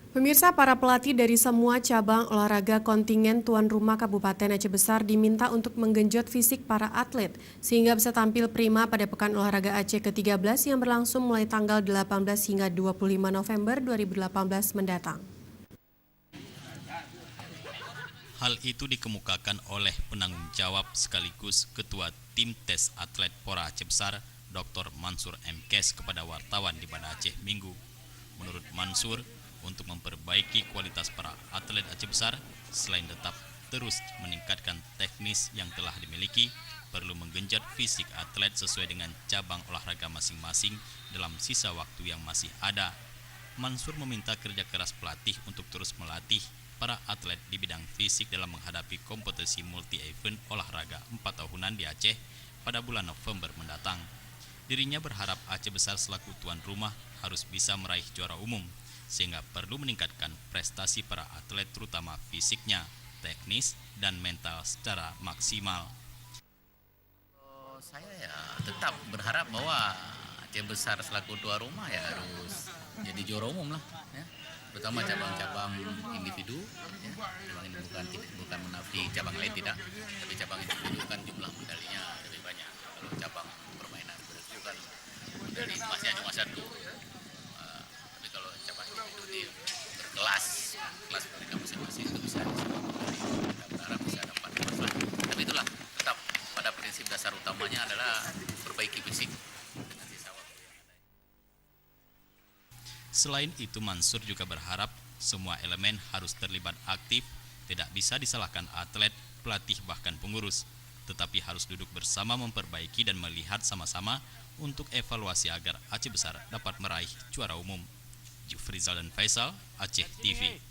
Pemirsa, para pelatih dari semua cabang olahraga kontingen tuan rumah Kabupaten Aceh Besar diminta untuk menggenjot fisik para atlet sehingga bisa tampil prima pada Pekan Olahraga Aceh ke-13 yang berlangsung mulai tanggal 18 hingga 25 November 2018 mendatang. Hal itu dikemukakan oleh penanggung jawab sekaligus Ketua Tim Tes Atlet Pora Aceh Besar, Dr. Mansur M. Kes kepada wartawan di Banda Aceh Minggu. Menurut Mansur, untuk memperbaiki kualitas para atlet Aceh Besar, selain tetap terus meningkatkan teknis yang telah dimiliki, perlu menggenjot fisik atlet sesuai dengan cabang olahraga masing-masing dalam sisa waktu yang masih ada. Mansur meminta kerja keras pelatih untuk terus melatih para atlet di bidang fisik dalam menghadapi kompetisi multi-event olahraga 4 tahunan di Aceh pada bulan November mendatang. Dirinya berharap Aceh Besar selaku tuan rumah harus bisa meraih juara umum, sehingga perlu meningkatkan prestasi para atlet terutama fisiknya, teknis, dan mental secara maksimal. Saya ya tetap berharap bahwa Aceh Besar selaku tuan rumah ya harus jadi juara umum lah ya. Terutama cabang-cabang individu ya. Cabang ini bukan menafi cabang lain tidak, tapi cabang individu kan jumlah medalinya lebih banyak. Kalau cabang permainan itu kan medali masih hanya satu. Tapi kalau cabang individu di berkelas kelas mereka masing-masing itu bisa kita berharap bisa dapat emas lah. Tapi itulah tetap pada prinsip dasar utamanya adalah perbaiki fisik dengan sisa waktu yang ada. Selain itu, Mansur juga berharap semua elemen harus terlibat aktif, tidak bisa disalahkan atlet, pelatih, bahkan pengurus, tetapi harus duduk bersama memperbaiki dan melihat sama-sama untuk evaluasi agar Aceh Besar dapat meraih juara umum. Jufrizal dan Faisal, Aceh TV.